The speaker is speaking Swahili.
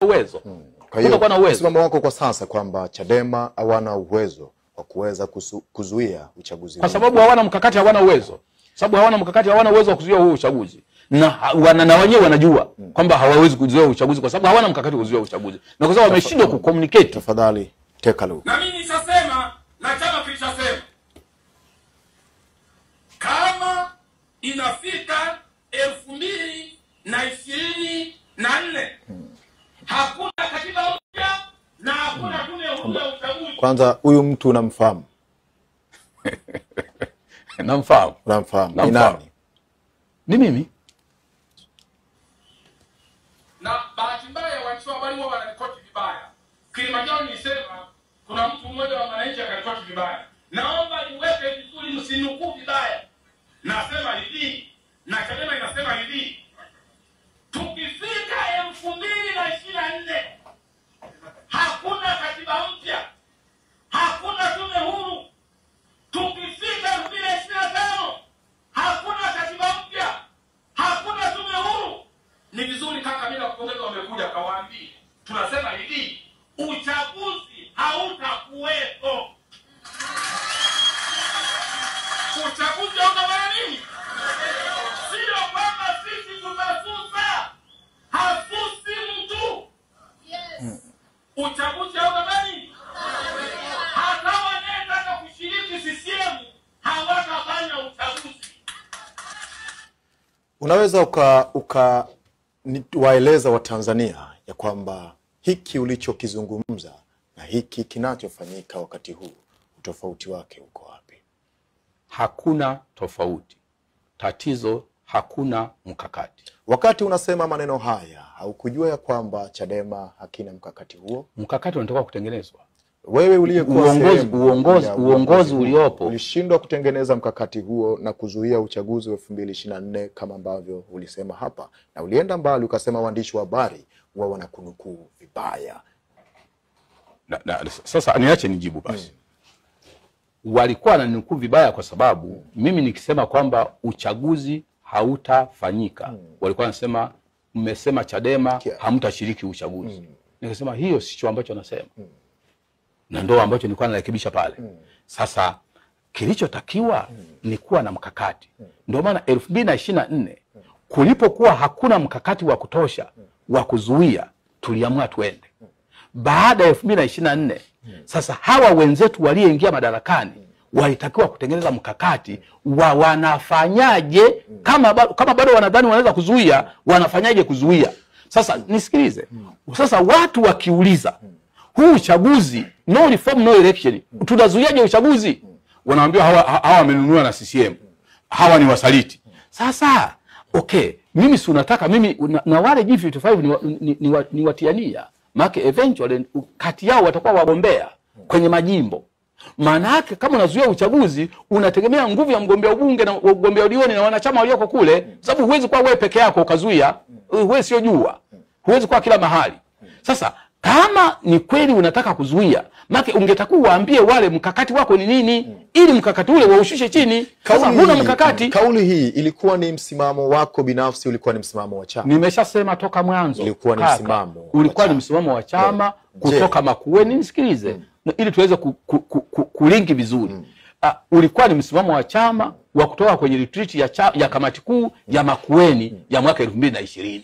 uwezo. Kwa hiyo msimamo wako kwa sasa kwamba Chadema hawana uwezo wa kuweza kuzuia uchaguzi. Kwa sababu hawana mkakati, hawana uwezo. Sababu hawana mkakati, hawana uwezo wa kuzuia huo uchaguzi. Na wenyewe wanajua kwamba hawawezi kuzuia uchaguzi kwa sababu hawana mkakati wa kuzuia uchaguzi. Na kwa sababu wameshindwa kucommunicate. Tafadhali take a look. Na mimi nishasema na chama kilishasema kama inafika 2024 hakuna katiba mpya na hakuna tume huru ya uchaguzi. Kwanza huyu mtu unamfahamu? Namfahamu. Unamfahamu? Ni nani? Ni mimi. Na bahati mbaya waandishi wa habari wao wanarekodi vibaya. Kilimanjaro nilisema kuna mtu mmoja wa wananchi akarekodi vibaya. Naomba niweke vizuri, msinukuu vibaya. Nasema hivi, na Chadema inasema hivi, tukifika 2024 hakuna katiba mpya, hakuna tume huru. Tukifika 2025 hakuna katiba mpya, hakuna tume huru. Ni vizuri kaka, mimi nakupongeza, wamekuja kawaambie. Tunasema hivi, uchaguzi hautakuwepo. Uchaguzi hautafanya nini? Sio kwamba sisi tutasusa. Hasusi mtu. Uchaguzi hautafanya nini? Hata wanataka kushiriki CCM hawatafanya uchaguzi. Unaweza waeleza wa Tanzania ya kwamba hiki ulichokizungumza na hiki kinachofanyika wakati huu utofauti wake uko wapi? Hakuna tofauti. Tatizo hakuna mkakati. Wakati unasema maneno haya, haukujua ya kwamba Chadema hakina mkakati huo? Mkakati unataka kutengenezwa. Wewe uliyekuwa uongozi uliopo ulishindwa kutengeneza mkakati huo na kuzuia uchaguzi wa 2024 kama ambavyo ulisema hapa, na ulienda mbali ukasema waandishi wa habari wao wanakunukuu vibaya. Sasa niache nijibu basi. Walikuwa wananukuu vibaya kwa sababu mimi nikisema kwamba uchaguzi hautafanyika, walikuwa wanasema mmesema Chadema hamtashiriki uchaguzi. Nikasema hiyo sicho ambacho nasema. Na ndio ambacho nilikuwa narekebisha pale. Sasa kilichotakiwa ni kuwa na mkakati. Ndio maana 2024 kulipokuwa hakuna mkakati wa kutosha wa kuzuia, tuliamua tuende. Baada ya 2024 sasa hawa wenzetu walioingia madarakani walitakiwa kutengeneza mkakati wa wanafanyaje, kama bado wanadhani wanaweza kuzuia, wanafanyaje kuzuia. Sasa nisikilize. Sasa watu wakiuliza huu uchaguzi, no reform no election, tunazuiaje uchaguzi? Wanaambia hawa wamenunua na CCM, hawa ni wasaliti. Sasa okay, mimi si unataka mimi na wale G55 ni watiania, maana eventually kati yao watakuwa wagombea kwenye majimbo. Maana yake kama unazuia uchaguzi unategemea nguvu ya mgombea ubunge na mgombea udiwani na wanachama walioko kule, sababu huwezi kuwa wewe peke yako ukazuia, wewe sio jua, huwezi kuwa kila mahali. Sasa kama ni kweli unataka kuzuia, maana ungetakuwa waambie wale mkakati wako ni nini, ili mkakati ule waushushe chini. Sasa huna mkakati. Kauli hii ilikuwa ni msimamo wako binafsi, ulikuwa ni msimamo wa chama? Nimeshasema toka mwanzo. Ilikuwa ni msimamo. Ulikuwa ni msimamo wa chama kutoka Makueni, nisikilize. Ili tuweze kulinki vizuri. Ulikuwa ni msimamo wa chama wa kutoka kwenye retreat ya kamati kuu ya Makueni ya mwaka 2020.